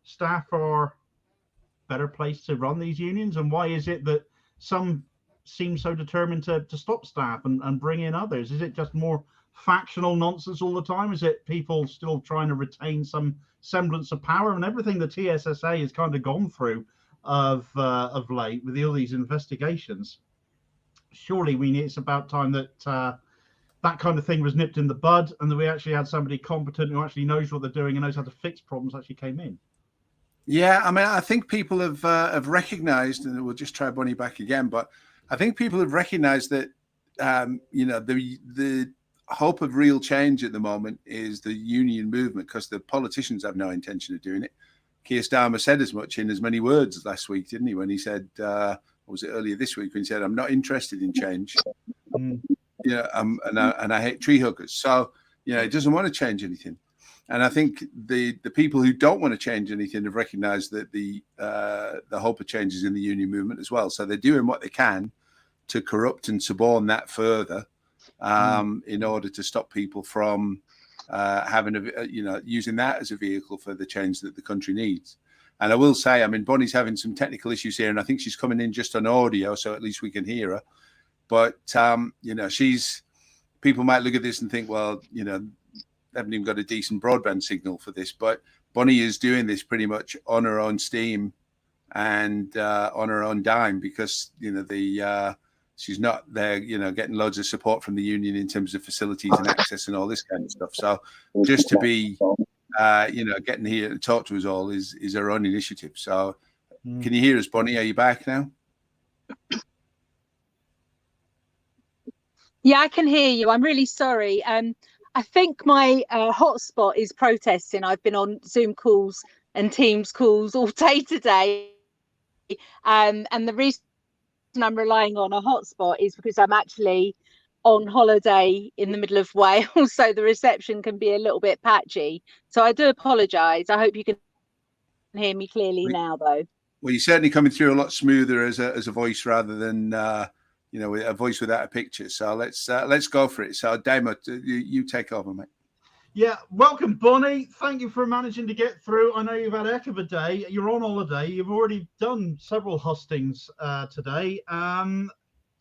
staff are better placed to run these unions, and why is it that some seem so determined to stop staff and bring in others? Is it just more factional nonsense all the time? Is it people still trying to retain some semblance of power? And everything the TSSA has kind of gone through of late with all these investigations, surely it's about time that that kind of thing was nipped in the bud, and that we actually had somebody competent who actually knows what they're doing and knows how to fix problems actually came in. Yeah, I mean, I think people have recognised, and we'll just try Bonnie back again, but I think people have recognised that the hope of real change at the moment is the union movement, because the politicians have no intention of doing it. Keir Starmer said as much in as many words last week, didn't he? When he said, or was it earlier this week, when he said, "I'm not interested in change." And I hate tree huggers. So, he doesn't want to change anything. And I think the people who don't want to change anything have recognised that the hope of change is in the union movement as well. So they're doing what they can to corrupt and suborn that further, in order to stop people from using that as a vehicle for the change that the country needs. And I will say, I mean, Bonnie's having some technical issues here, and I think she's coming in just on audio, so at least we can hear her. But people might look at this and think, well, they haven't even got a decent broadband signal for this. But Bonnie is doing this pretty much on her own steam and on her own dime, because she's not there, getting loads of support from the union in terms of facilities and access and all this kind of stuff. So just to be, getting here to talk to us all is her own initiative. So can you hear us, Bonnie? Are you back now? Yeah, I can hear you. I'm really sorry. I think my hotspot is protesting. I've been on Zoom calls and Teams calls all day today. And the reason I'm relying on a hotspot is because I'm actually on holiday in the middle of Wales, so the reception can be a little bit patchy. So I do apologise. I hope you can hear me clearly now, though. Well, you're certainly coming through a lot smoother as a voice rather than with a voice without a picture. So let's go for it. So Damo, you take over, mate. Yeah, welcome, Bonnie. Thank you for managing to get through. I know you've had a heck of a day. You're on holiday. You've already done several hustings today.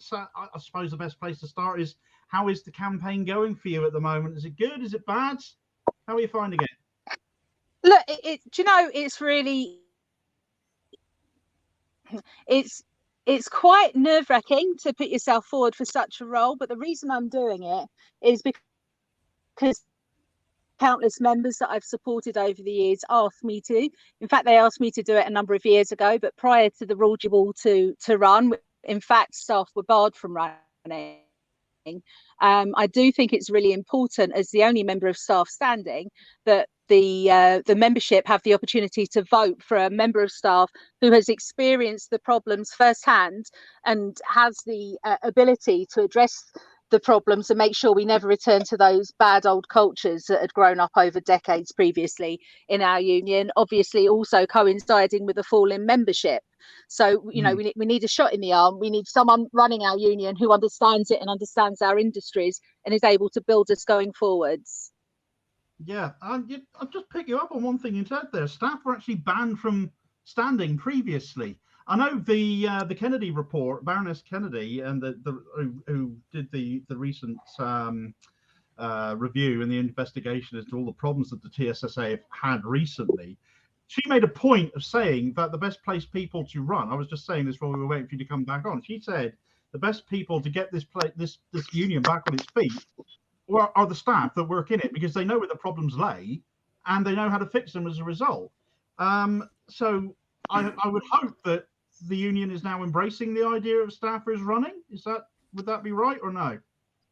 So I suppose the best place to start is, how is the campaign going for you at the moment? Is it good? Is it bad? How are you finding it? Look, it's really, it's quite nerve-wracking to put yourself forward for such a role. But the reason I'm doing it is because countless members that I've supported over the years asked me to. In fact, they asked me to do it a number of years ago, but prior to the rule to run, in fact, staff were barred from running. I do think it's really important, as the only member of staff standing, that the membership have the opportunity to vote for a member of staff who has experienced the problems firsthand and has the ability to address the problems and make sure we never return to those bad old cultures that had grown up over decades previously in our union, obviously also coinciding with the fall in membership. So, we need a shot in the arm. We need someone running our union who understands it and understands our industries and is able to build us going forwards. Yeah, I'll just pick you up on one thing you said there. Staff were actually banned from standing previously. I know the Kennedy report, Baroness Kennedy, and who did the recent review and the investigation as to all the problems that the TSSA have had recently. She made a point of saying that the best placed people to run, I was just saying this while we were waiting for you to come back on, she said the best people to get this union back on its feet are the staff that work in it, because they know where the problems lay and they know how to fix them as a result. So I would hope that the union is now embracing the idea of staffers running. Would that be right or no?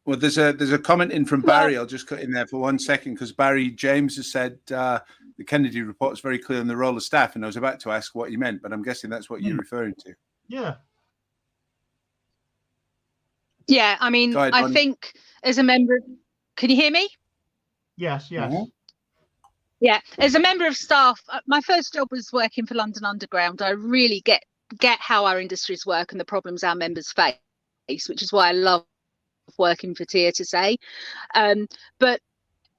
Well, there's a comment in from Barry. I'll just cut in there for 1 second, because Barry James has said the Kennedy report is very clear on the role of staff, and I was about to ask what you meant, but I'm guessing that's what you're referring to. Yeah. Yeah, I mean, ahead, I think as a member, can you hear me? Yes. Mm-hmm. Yeah, as a member of staff, my first job was working for London Underground. I really get how our industries work and the problems our members face, which is why I love working for TSSA. But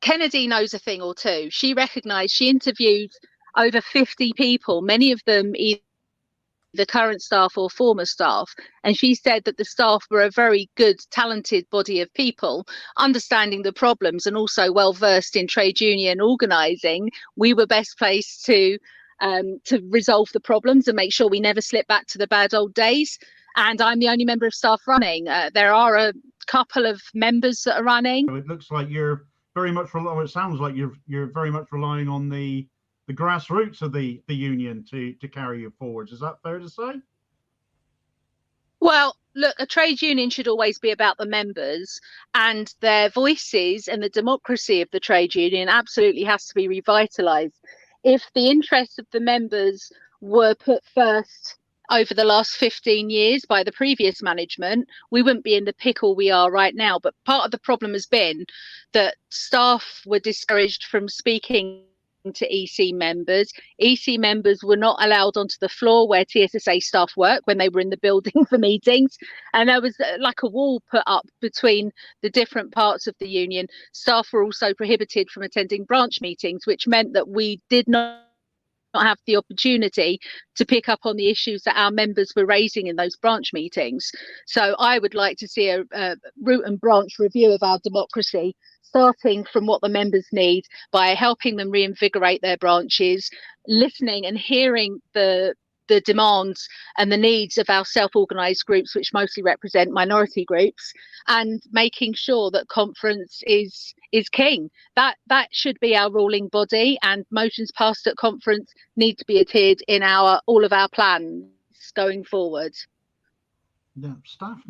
Kennedy knows a thing or two. She recognised, she interviewed over 50 people, many of them either current staff or former staff, and she said that the staff were a very good, talented body of people, understanding the problems and also well versed in trade union organising. We were best placed to resolve the problems and make sure we never slip back to the bad old days. And I'm the only member of staff running. There are a couple of members that are running. It looks like you're very much, it sounds like you're very much relying on the grassroots of the union to carry you forwards. Is that fair to say? Well, look, a trade union should always be about the members and their voices, and the democracy of the trade union absolutely has to be revitalised. If the interests of the members were put first over the last 15 years by the previous management, we wouldn't be in the pickle we are right now. But part of the problem has been that staff were discouraged from speaking to EC members. EC members were not allowed onto the floor where TSSA staff work when they were in the building for meetings, and there was like a wall put up between the different parts of the union. Staff were also prohibited from attending branch meetings, which meant that we did not have the opportunity to pick up on the issues that our members were raising in those branch meetings. So I would like to see a root and branch review of our democracy, starting from what the members need by helping them reinvigorate their branches, listening and hearing the demands and the needs of our self-organised groups, which mostly represent minority groups, and making sure that conference is king. That should be our ruling body, and motions passed at conference need to be adhered in all of our plans going forward. Yeah, staff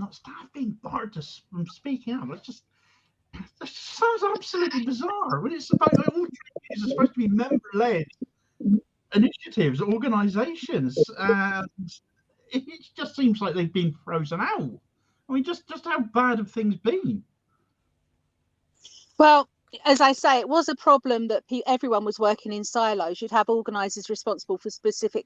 being barred from speaking out. That sounds absolutely bizarre. When it's about all trade unions are supposed to be member-led initiatives, organisations, and it just seems like they've been frozen out. I mean, just how bad have things been? Well, as I say, it was a problem that everyone was working in silos. You'd have organisers responsible for specific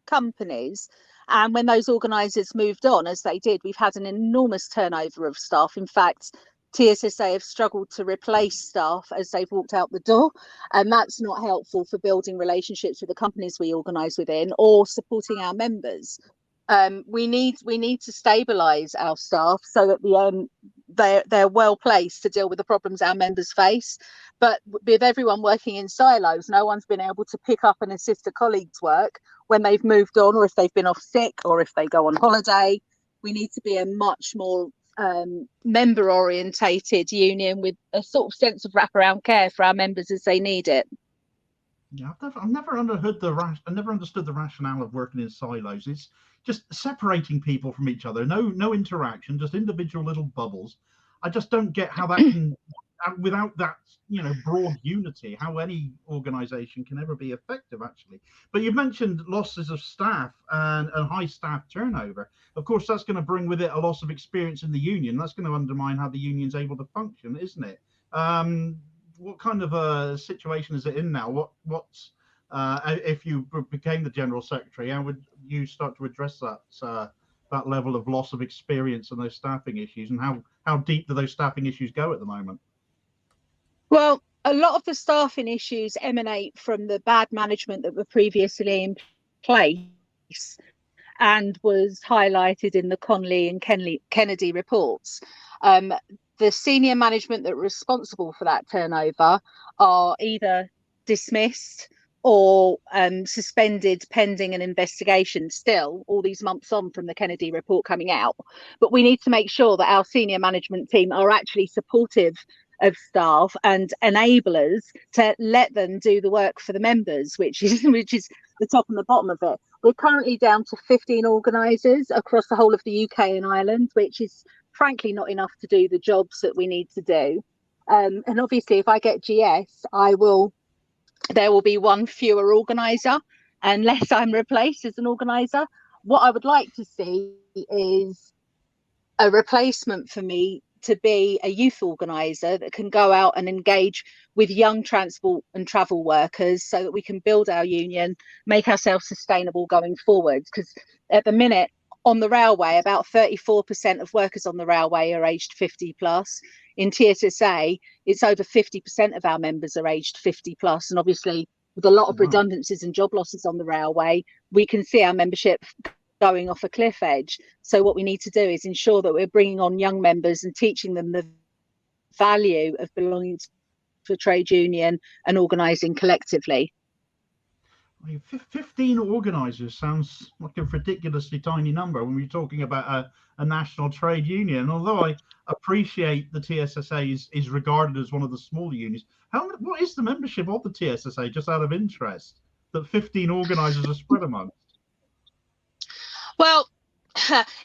companies, and when those organisers moved on, as they did, we've had an enormous turnover of staff. In fact, TSSA have struggled to replace staff as they've walked out the door, and that's not helpful for building relationships with the companies we organise within or supporting our members. We need to stabilise our staff so that they're well placed to deal with the problems our members face. But with everyone working in silos, no one's been able to pick up and assist a colleague's work when they've moved on, or if they've been off sick, or if they go on holiday. We need to be a much more member orientated union with a sort of sense of wraparound care for our members as they need it. Yeah, I've never understood the rationale of working in silos. It's just separating people from each other, no interaction, just individual little bubbles. I just don't get how that can, without that broad unity, how any organisation can ever be effective, actually. But you've mentioned losses of staff and high staff turnover. Of course, that's going to bring with it a loss of experience in the union. That's going to undermine how the union's able to function, isn't it? What kind of a situation is it in now? If you became the general secretary, how would you start to address that level of loss of experience and those staffing issues, and how deep do those staffing issues go at the moment? Well, a lot of the staffing issues emanate from the bad management that were previously in place and was highlighted in the Conley and Kennedy reports. The senior management that were responsible for that turnover are either dismissed or suspended pending an investigation still, all these months on from the Kennedy report coming out. But we need to make sure that our senior management team are actually supportive of staff and enablers to let them do the work for the members, which is the top and the bottom of it. We're currently down to 15 organisers across the whole of the UK and Ireland, which is frankly not enough to do the jobs that we need to do. And obviously, if I get GS, there will be one fewer organiser unless I'm replaced as an organiser. What I would like to see is a replacement for me to be a youth organiser that can go out and engage with young transport and travel workers so that we can build our union, make ourselves sustainable going forward. Because at the minute on the railway, about 34% of workers on the railway are aged 50 plus. In TSSA, it's over 50% of our members are aged 50 plus. And obviously with a lot of Wow. redundancies and job losses on the railway, we can see our membership going off a cliff edge. So what we need to do is ensure that we're bringing on young members and teaching them the value of belonging to a trade union and organising collectively. 15 organisers sounds like a ridiculously tiny number when we're talking about a national trade union. And although I appreciate the TSSA is regarded as one of the smaller unions, what is the membership of the TSSA, just out of interest, that 15 organisers are spread amongst? Well,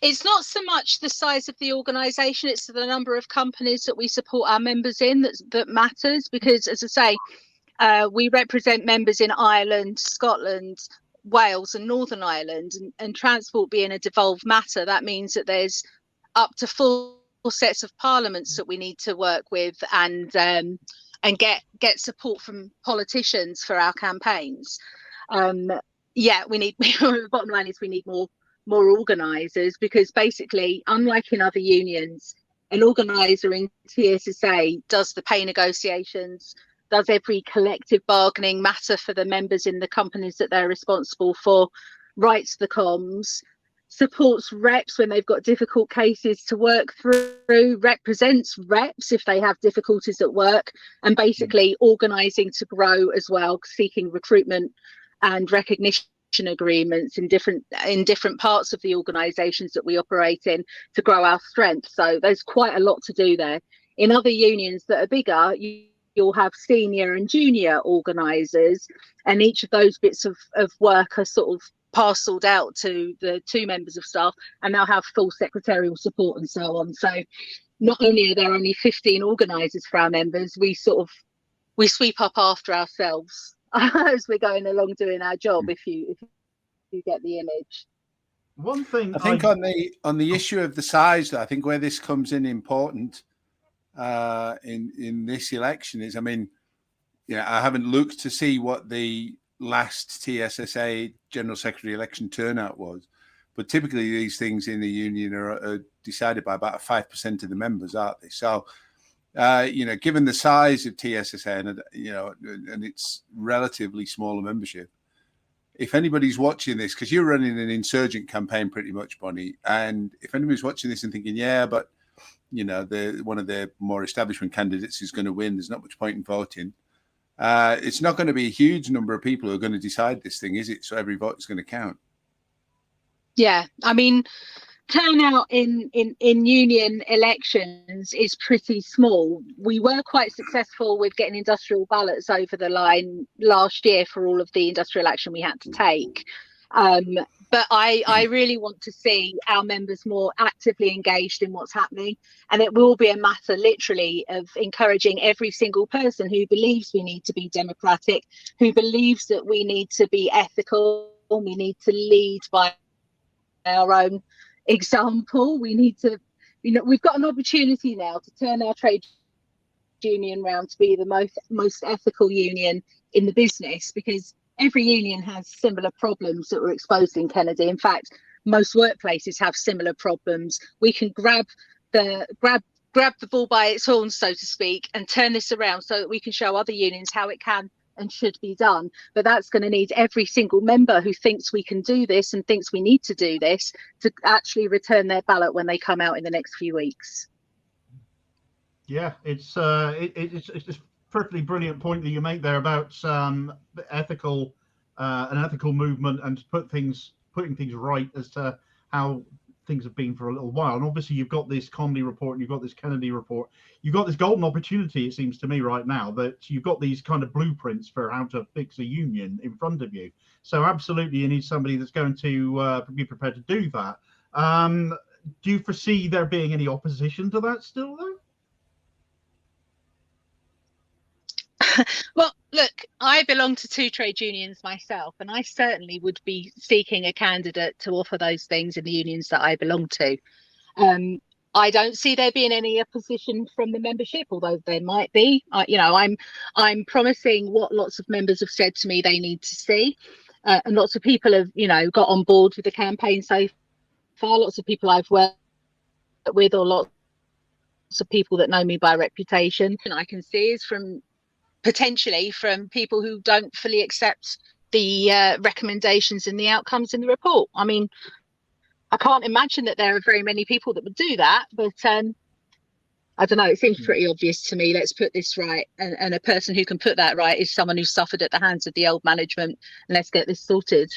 it's not so much the size of the organisation, it's the number of companies that we support our members in that matters, because, as I say, we represent members in Ireland, Scotland, Wales and Northern Ireland, and transport being a devolved matter, that means that there's up to 4 sets of parliaments that we need to work with and get support from politicians for our campaigns. Yeah, we need the bottom line is we need more organisers, because basically, unlike in other unions, an organiser in TSSA does the pay negotiations, does every collective bargaining matter for the members in the companies that they're responsible for, writes the comms, supports reps when they've got difficult cases to work through, represents reps if they have difficulties at work, and basically organising to grow as well, seeking recruitment and recognition agreements in different parts of the organisations that we operate in to grow our strength. So there's quite a lot to do there. In other unions that are bigger, you'll have senior and junior organisers, and each of those bits of work are sort of parcelled out to the 2 members of staff, and they'll have full secretarial support and so on. So not only are there only 15 organisers for our members, we sweep up after ourselves as we're going along doing our job, if you get the image. One thing I think on the issue of the size, I think where this comes in important in this election is, I mean, I haven't looked to see what the last TSSA General Secretary election turnout was, but typically these things in the union are decided by about 5% of the members, aren't they? So, given the size of TSSA and its relatively smaller membership, if anybody's watching this, because you're running an insurgent campaign pretty much, Bonnie, and if anybody's watching this and thinking, yeah, but one of the more establishment candidates is going to win, there's not much point in voting. It's not going to be a huge number of people who are going to decide this thing, is it? So every vote is going to count. Yeah, I mean, turnout in union elections is pretty small. We were quite successful with getting industrial ballots over the line last year for all of the industrial action we had to take. But I really want to see our members more actively engaged in what's happening. And it will be a matter literally of encouraging every single person who believes we need to be democratic, who believes that we need to be ethical, we need to lead by our own example. We need to, we've got an opportunity now to turn our trade union round to be the most ethical union in the business, because every union has similar problems that were exposed in Kennedy. In fact, most workplaces have similar problems. We can grab the bull by its horns, so to speak, and turn this around so that we can show other unions how it can and should be done. But that's going to need every single member who thinks we can do this and thinks we need to do this to actually return their ballot when they come out in the next few weeks. Yeah, it's a perfectly brilliant point that you make there about an ethical movement and putting things right as to how things have been for a little while. And obviously you've got this Comedy report and you've got this Kennedy report. You've got this golden opportunity, it seems to me right now, that you've got these kind of blueprints for how to fix a union in front of you. So absolutely you need somebody that's going to be prepared to do that. Do you foresee there being any opposition to that still, though? Well, look, I belong to 2 trade unions myself, and I certainly would be seeking a candidate to offer those things in the unions that I belong to. I don't see there being any opposition from the membership, although there might be. I'm promising what lots of members have said to me they need to see, and lots of people have, got on board with the campaign so far. Lots of people I've worked with, or lots of people that know me by reputation, and I can see is from potentially from people who don't fully accept the recommendations and the outcomes in the report. I mean, I can't imagine that there are very many people that would do that, but I don't know, it seems pretty obvious to me. Let's put this right. And a person who can put that right is someone who suffered at the hands of the old management. And let's get this sorted.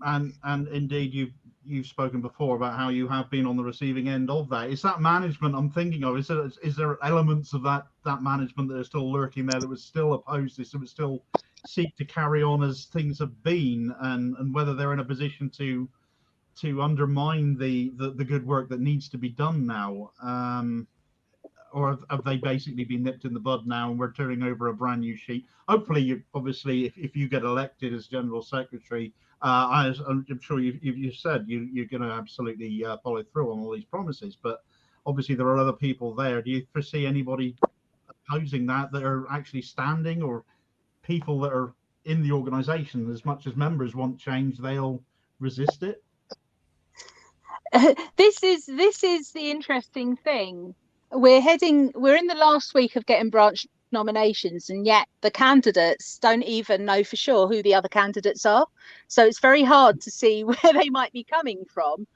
And indeed, you've spoken before about how you have been on the receiving end of that. Is that management I'm thinking of? Is there elements of that management that are still lurking there that would still oppose this, that would still seek to carry on as things have been, and whether they're in a position to undermine the good work that needs to be done now? Or have they basically been nipped in the bud now and we're turning over a brand new sheet? Hopefully, obviously, if you get elected as General Secretary, I'm sure you've said you're going to absolutely follow through on all these promises. But obviously, there are other people there. Do you foresee anybody opposing that are actually standing, or people that are in the organisation? As much as members want change, they'll resist it. This is the interesting thing. We're in the last week of getting branch nominations, and yet the candidates don't even know for sure who the other candidates are. So it's very hard to see where they might be coming from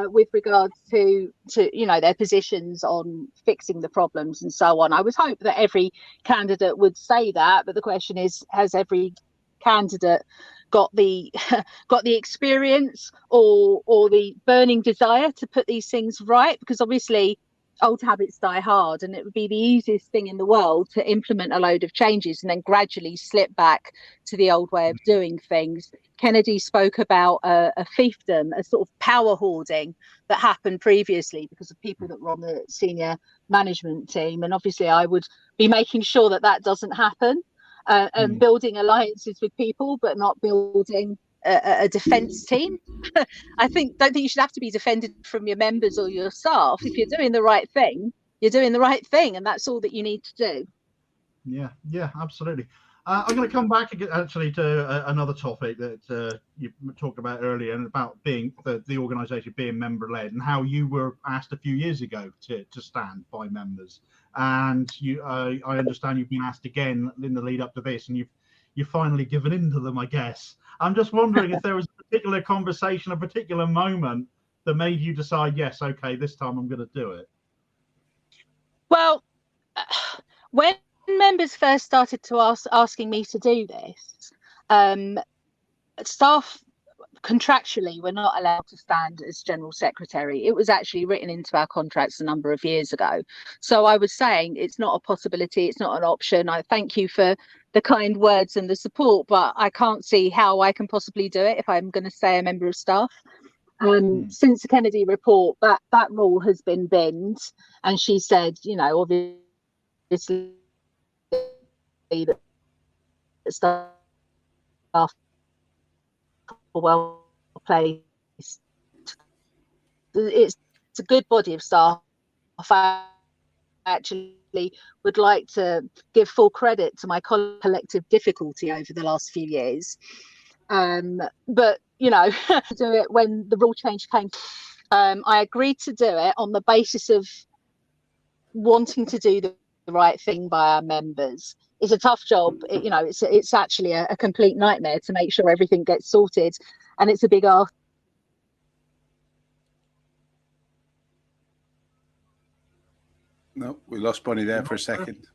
with regards to their positions on fixing the problems and so on. I would hope that every candidate would say that, but the question is, has every candidate got the experience or the burning desire to put these things right? Because obviously old habits die hard, and it would be the easiest thing in the world to implement a load of changes and then gradually slip back to the old way of doing things. Kennedy spoke about a fiefdom, a sort of power hoarding that happened previously because of people that were on the senior management team, and obviously I would be making sure that doesn't happen, and building alliances with people but not building a defence team. I don't think you should have to be defended from your members or your staff. If you're doing the right thing, you're doing the right thing, and that's all that you need to do. Yeah, absolutely. I'm going to come back actually to another topic that you talked about earlier, and about being the organisation being member-led, and how you were asked a few years ago to stand by members, and I understand you've been asked again in the lead up to this, and you've finally given in to them, I guess. I'm just wondering if there was a particular conversation, a particular moment that made you decide, yes, okay, this time I'm going to do it. Well, when members first started to asking me to do this, staff contractually were not allowed to stand as General Secretary. It was actually written into our contracts a number of years ago. So I was saying it's not a possibility, it's not an option. I thank you for the kind words and the support, but I can't see how I can possibly do it if I'm going to stay a member of staff. Since the Kennedy report, that rule has been binned, and she said, obviously that staff are well placed. It's a good body of staff. I actually would like to give full credit to my collective difficulty over the last few years. But to do it when the rule change came, I agreed to do it on the basis of wanting to do the right thing by our members. It's a tough job. It's actually a complete nightmare to make sure everything gets sorted, and it's a big ask. No, we lost Bonnie there for a second.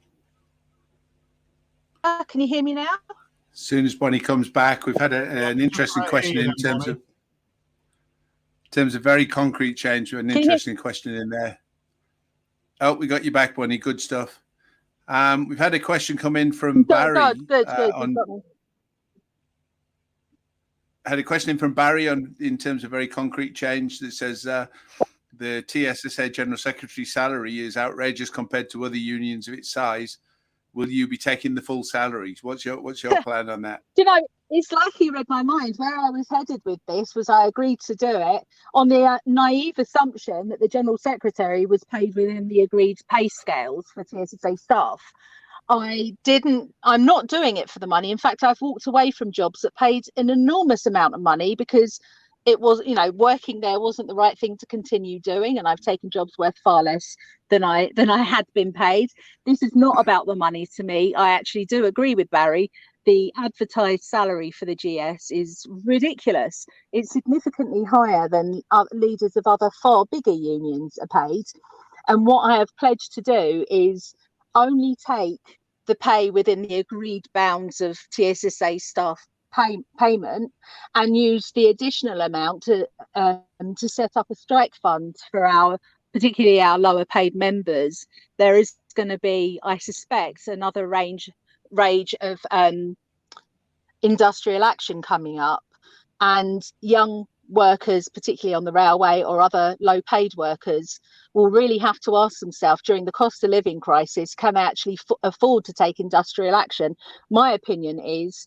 Can you hear me now? As soon as Bonnie comes back, we've had an interesting question in terms of very concrete change. An interesting question in there. Oh, we got you back, Bonnie. Good stuff. We've had a question come in from Barry. Good. Had a question in from Barry in terms of very concrete change that says the TSSA General Secretary salary is outrageous compared to other unions of its size. Will you be taking the full salaries? What's your plan on that? It's like he read my mind. Where I was headed with this was I agreed to do it on the naive assumption that the General Secretary was paid within the agreed pay scales for TSSA staff. I'm not doing it for the money. In fact, I've walked away from jobs that paid an enormous amount of money because it was, working there wasn't the right thing to continue doing, and I've taken jobs worth far less than I had been paid. This is not about the money to me. I actually do agree with Barry. The advertised salary for the GS is ridiculous. It's significantly higher than leaders of other far bigger unions are paid. And what I have pledged to do is only take the pay within the agreed bounds of TSSA staff payment, and use the additional amount to set up a strike fund for particularly our lower paid members. There is going to be, I suspect, another rage of industrial action coming up, and young workers, particularly on the railway or other low paid workers, will really have to ask themselves during the cost of living crisis, can they actually afford to take industrial action? My opinion is,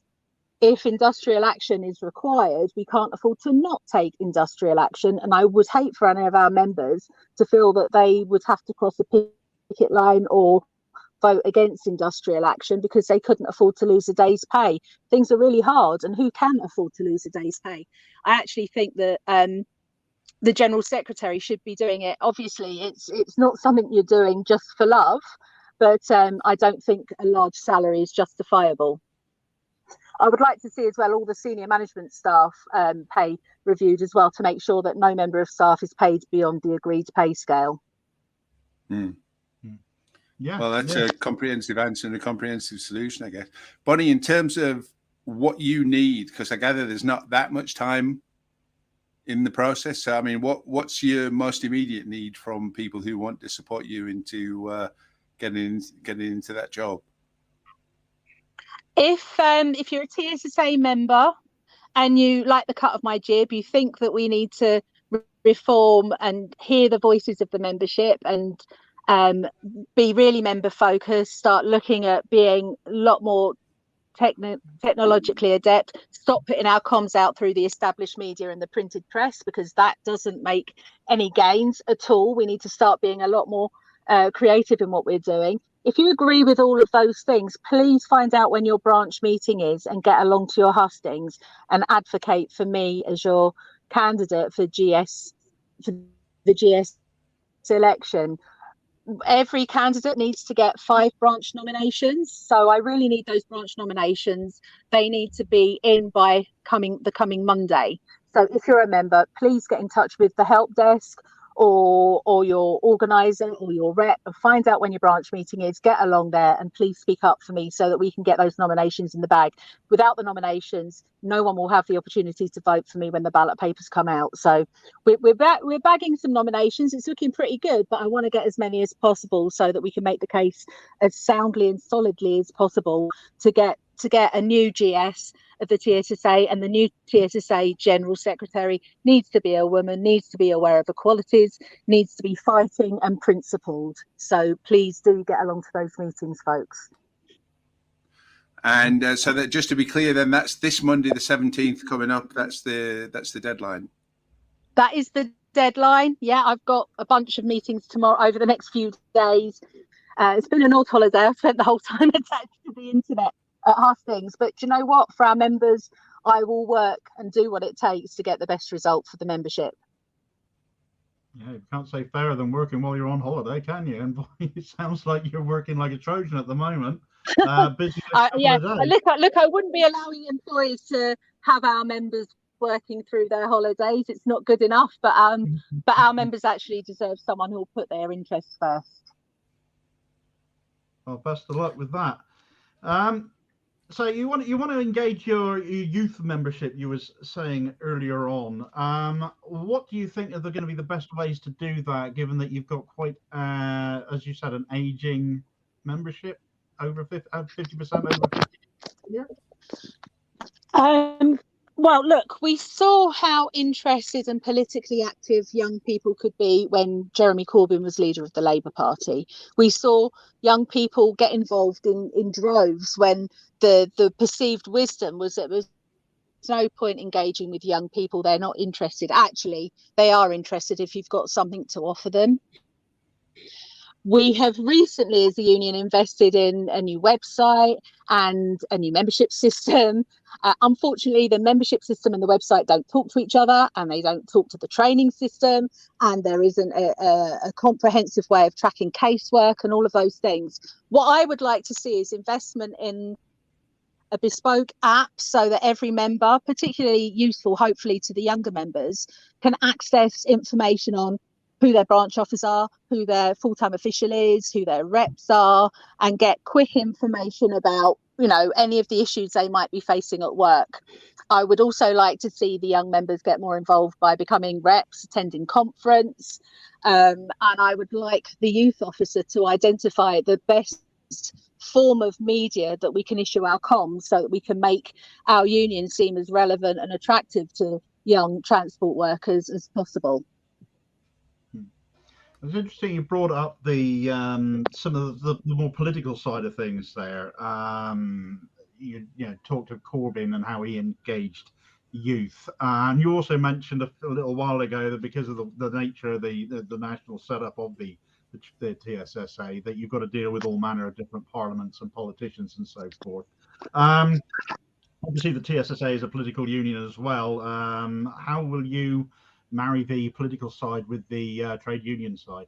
if industrial action is required, we can't afford to not take industrial action. And I would hate for any of our members to feel that they would have to cross a picket line or vote against industrial action because they couldn't afford to lose a day's pay. Things are really hard, and who can afford to lose a day's pay? I actually think that the General Secretary should be doing it. Obviously, it's not something you're doing just for love, but I don't think a large salary is justifiable. I would like to see as well all the senior management staff pay reviewed as well, to make sure that no member of staff is paid beyond the agreed pay scale. Yeah. Well, that's a comprehensive answer and a comprehensive solution, I guess. Bonnie, in terms of what you need, because I gather there's not that much time in the process. So, I mean, what's your most immediate need from people who want to support you into getting into that job? If you're a TSSA member and you like the cut of my jib, you think that we need to reform and hear the voices of the membership and be really member focused, start looking at being a lot more technologically adept, stop putting our comms out through the established media and the printed press, because that doesn't make any gains at all. We need to start being a lot more creative in what we're doing. If you agree with all of those things, please find out when your branch meeting is and get along to your hustings and advocate for me as your candidate for the GS election. Every candidate needs to get 5 branch nominations, so I really need those branch nominations. They need to be in by the coming Monday. So if you're a member, please get in touch with the help desk or your organizer or your rep and find out when your branch meeting is. Get along there and please speak up for me so that we can get those nominations in the bag. Without the nominations, no one will have the opportunity to vote for me when the ballot papers come out. So we're bagging some nominations. It's looking pretty good, but I want to get as many as possible so that we can make the case as soundly and solidly as possible to get a new GS of the TSSA, and the new TSSA General Secretary needs to be a woman, needs to be aware of equalities, needs to be fighting and principled. So please do get along to those meetings, folks. And so that, just to be clear, then that's this Monday, the 17th coming up. That's the deadline. That is the deadline. Yeah, I've got a bunch of meetings tomorrow over the next few days. It's been an odd holiday. I've spent the whole time attached to the internet at Hustings, but do you know what? For our members, I will work and do what it takes to get the best result for the membership. Yeah, you can't say fairer than working while you're on holiday, can you? And it sounds like you're working like a Trojan at the moment. Busy yeah, look, I wouldn't be allowing employers to have our members working through their holidays. It's not good enough, but our members actually deserve someone who'll put their interests first. Well, best of luck with that. So you want to engage your youth membership, you was saying earlier on. What do you think are going to be the best ways to do that, given that you've got quite, as you said, an aging membership, over 50% over 50? Yeah. Well, look, we saw how interested and politically active young people could be when Jeremy Corbyn was leader of the Labour Party. We saw young people get involved in droves when the perceived wisdom was that there's no point engaging with young people. They're not interested. Actually, they are interested if you've got something to offer them. We have recently, as a union, invested in a new website and a new membership system. Unfortunately, the membership system and the website don't talk to each other, and they don't talk to the training system, and there isn't a comprehensive way of tracking casework and all of those things. What I would like to see is investment in a bespoke app so that every member, particularly useful hopefully to the younger members, can access information on who their branch officers are, who their full-time official is, who their reps are, and get quick information about, you know, any of the issues they might be facing at work. I would also like to see the young members get more involved by becoming reps, attending conference, and I would like the youth officer to identify the best form of media that we can issue our comms so that we can make our union seem as relevant and attractive to young transport workers as possible. It's interesting you brought up the some of the more political side of things there. You know, talked of Corbyn and how he engaged youth, and you also mentioned a little while ago that because of the nature of the national setup of the TSSA, that you've got to deal with all manner of different parliaments and politicians and so forth. Obviously, the TSSA is a political union as well. How will you marry the political side with the trade union side?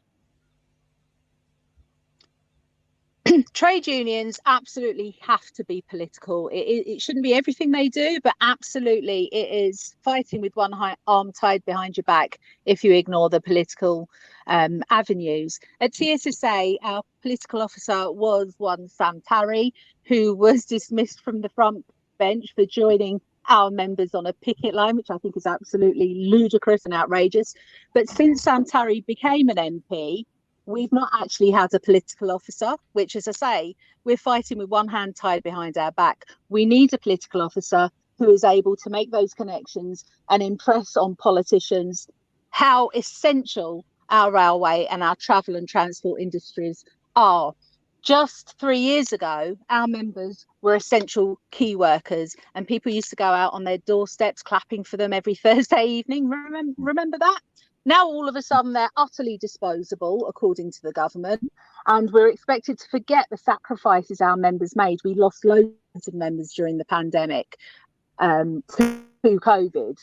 Trade unions absolutely have to be political. It shouldn't be everything they do, but absolutely it is fighting with one arm tied behind your back if you ignore the political avenues. At TSSA, our political officer was one Sam Tarry, who was dismissed from the front bench for joining our members on a picket line, which I think is absolutely ludicrous and outrageous. But since Sam Tarry became an MP, we've not actually had a political officer, which, as I say, we're fighting with one hand tied behind our back. We need a political officer who is able to make those connections and impress on politicians how essential our railway and our travel and transport industries are. Just 3 years ago, our members were essential key workers, and people used to go out on their doorsteps clapping for them every Thursday evening. Remember that? Now, all of a sudden, they're utterly disposable, according to the government, and we're expected to forget the sacrifices our members made. We lost loads of members during the pandemic to COVID,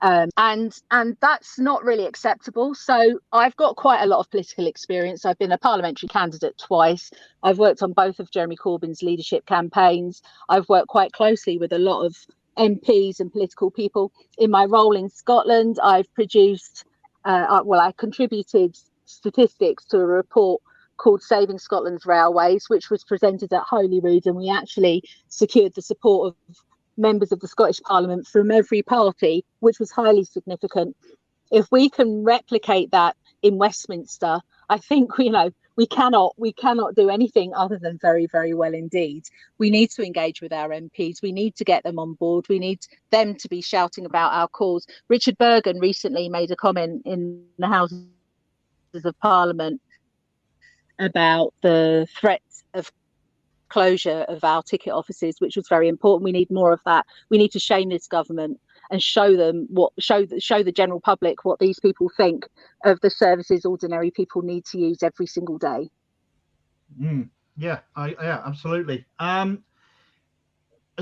and that's not really acceptable. So I've got quite a lot of political experience. I've been a parliamentary candidate twice. I've worked on both of Jeremy Corbyn's leadership campaigns. I've worked quite closely with a lot of MPs and political people. In my role in Scotland, I've produced I contributed statistics to a report called Saving Scotland's Railways, which was presented at Holyrood, and we actually secured the support of members of the Scottish Parliament from every party, which was highly significant. If we can replicate that in Westminster, I think we cannot do anything other than very, very well indeed. We need to engage with our MPs. We need to get them on board. We need them to be shouting about our cause. Richard Bergen recently made a comment in the Houses of Parliament about the threat of closure of our ticket offices, which was very important. We need more of that. We need to shame this government and show the general public what these people think of the services ordinary people need to use every single day. Yeah, absolutely. As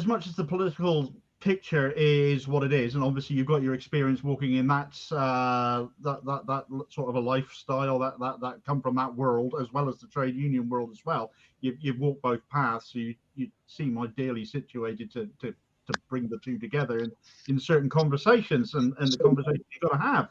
much as the political picture is what it is, and obviously you've got your experience walking in that that sort of a lifestyle that come from that world, as well as the trade union world as well. You've walked both paths, so you seem ideally situated to bring the two together in certain conversations and the conversations you've got to have.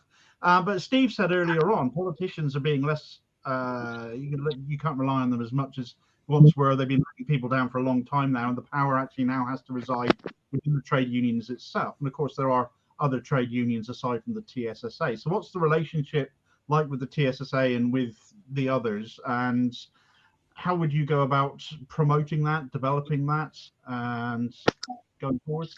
But Steve said earlier on, politicians are being less. You can't rely on them as much as once were. They've been letting people down for a long time now, and the power actually now has to reside within the trade unions itself. And of course, there are other trade unions aside from the TSSA. So what's the relationship like with the TSSA and with the others? And how would you go about promoting that, developing that, and going forward?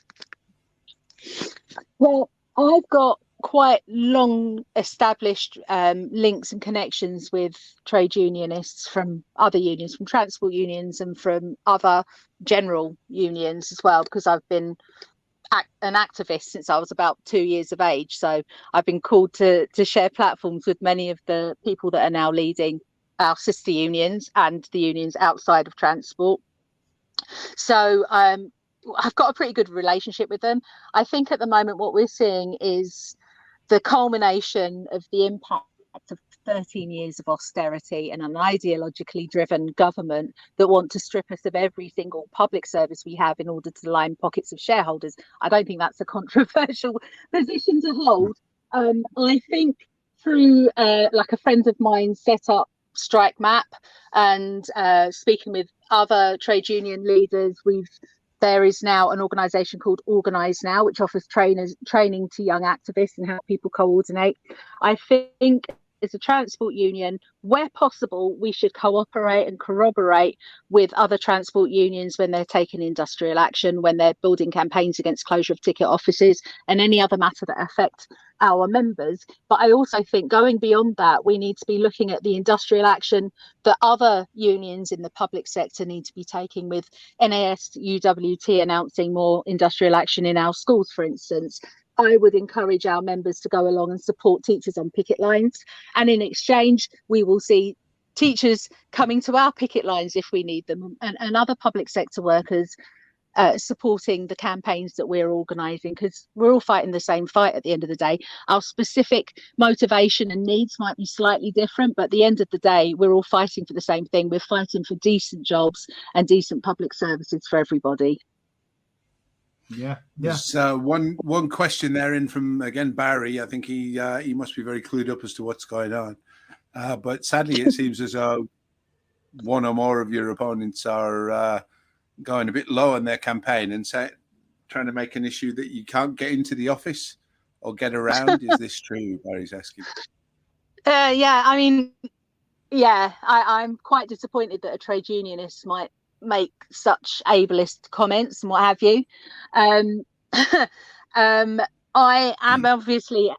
Well, I've got quite long established links and connections with trade unionists from other unions, from transport unions and from other general unions as well, because I've been an activist since I was about 2 years of age. So I've been called to share platforms with many of the people that are now leading our sister unions and the unions outside of transport. So I've got a pretty good relationship with them. I think at the moment what we're seeing is the culmination of the impact of 13 years of austerity and an ideologically driven government that want to strip us of every single public service we have in order to line pockets of shareholders. I don't think that's a controversial position to hold. I think through like a friend of mine set up Strike Map and speaking with other trade union leaders, there is now an organisation called Organise Now, which offers training to young activists and how people coordinate. I think as a transport union, where possible, we should cooperate and corroborate with other transport unions when they're taking industrial action, when they're building campaigns against closure of ticket offices and any other matter that affect our members. But I also think going beyond that, we need to be looking at the industrial action that other unions in the public sector need to be taking, with NAS UWT announcing more industrial action in our schools, for instance. I would encourage our members to go along and support teachers on picket lines. And in exchange, we will see teachers coming to our picket lines if we need them, and other public sector workers supporting the campaigns that we're organising, because we're all fighting the same fight at the end of the day. Our specific motivation and needs might be slightly different, but at the end of the day, we're all fighting for the same thing. We're fighting for decent jobs and decent public services for everybody. Yeah. There's one question there in from, again, Barry. I think he must be very clued up as to what's going on. But sadly, it seems as though one or more of your opponents are going a bit low on their campaign and trying to make an issue that you can't get into the office or get around. Is this true? Barry's asking. Yeah, I mean, yeah, I'm quite disappointed that a trade unionist might make such ableist comments and what have you. I am obviously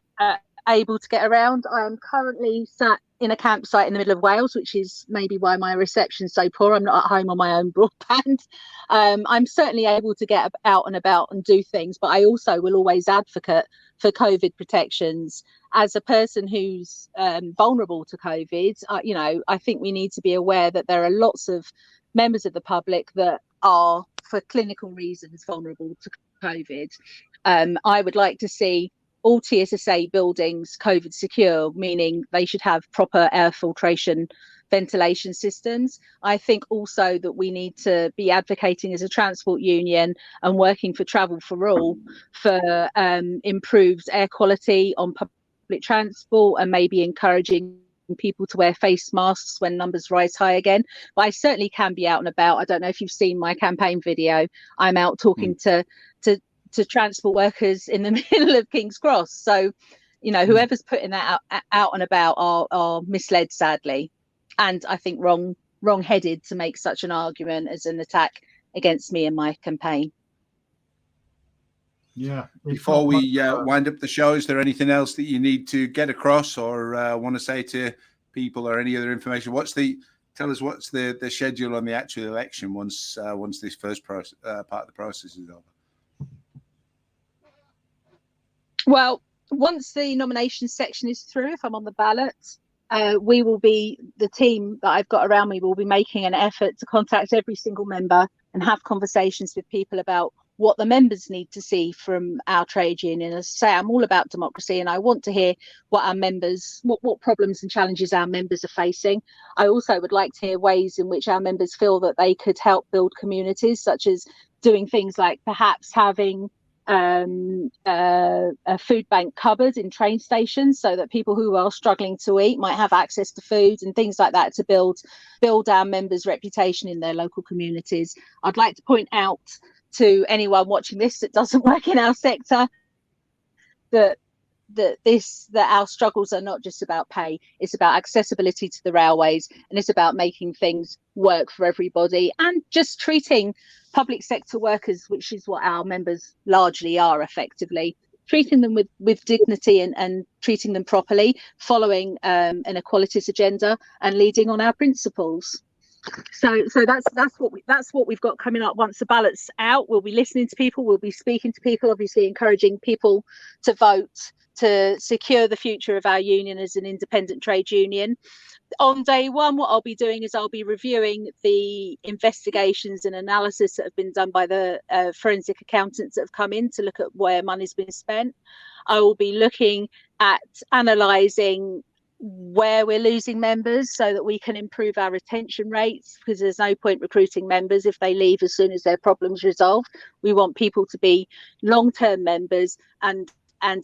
able to get around. I am currently sat in a campsite in the middle of Wales, which is maybe why my reception's so poor. I'm not at home on my own broadband. I'm certainly able to get out and about and do things, but I also will always advocate for COVID protections. As a person who's vulnerable to COVID, I think we need to be aware that there are lots of members of the public that are, for clinical reasons, vulnerable to COVID. I would like to see all TSSA buildings COVID secure, meaning they should have proper air filtration ventilation systems. I think also that we need to be advocating as a transport union and working for Travel for All for improved air quality on public transport, and maybe encouraging people to wear face masks when numbers rise high again. But I certainly can be out and about. I don't know if you've seen my campaign video. I'm out talking to transport workers in the middle of King's Cross. So, whoever's putting that out and about are misled, sadly, and I think wrong-headed to make such an argument as an attack against me and my campaign. Yeah. Before we wind up the show, is there anything else that you need to get across or want to say to people, or any other information? Tell us what's the schedule on the actual election once this first part of the process is over? Well, once the nomination section is through, if I'm on the ballot, the team that I've got around me will be making an effort to contact every single member and have conversations with people about what the members need to see from our trade union. As I say, I'm all about democracy, and I want to hear what our members, what problems and challenges our members are facing. I also would like to hear ways in which our members feel that they could help build communities, such as doing things like perhaps having a food bank cupboard in train stations, so that people who are struggling to eat might have access to food and things like that, to build our members' reputation in their local communities. I'd like to point out to anyone watching this that doesn't work in our sector that our struggles are not just about pay. It's about accessibility to the railways, and it's about making things work for everybody, and just treating public sector workers, which is what our members largely are, effectively treating them with dignity and treating them properly, following an equalities agenda and leading on our principles. So that's what we've got coming up. Once the ballot's out, we'll be listening to people, we'll be speaking to people, obviously encouraging people to vote to secure the future of our union as an independent trade union. on day one, what I'll be doing is I'll be reviewing the investigations and analysis that have been done by the forensic accountants that have come in to look at where money's been spent. I will be looking at analysing where we're losing members so that we can improve our retention rates, because there's no point recruiting members if they leave as soon as their problem's resolved. We want people to be long-term members and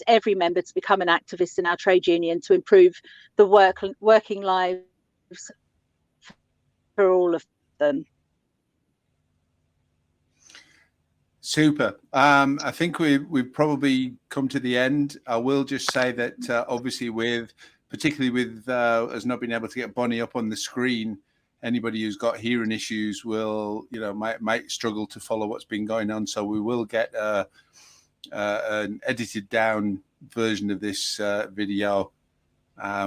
every member to become an activist in our trade union to improve the working lives for all of them. Super. I think we've probably come to the end. I will just say that obviously particularly with us not being able to get Bonnie up on the screen, anybody who's got hearing issues will, might struggle to follow what's been going on. So we will get an edited down version of this video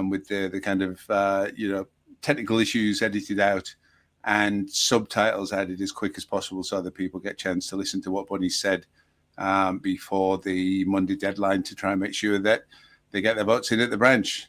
with the kind of, technical issues edited out and subtitles added as quick as possible so that people get a chance to listen to what Bonnie said before the Monday deadline to try and make sure that they get their votes in at the branch.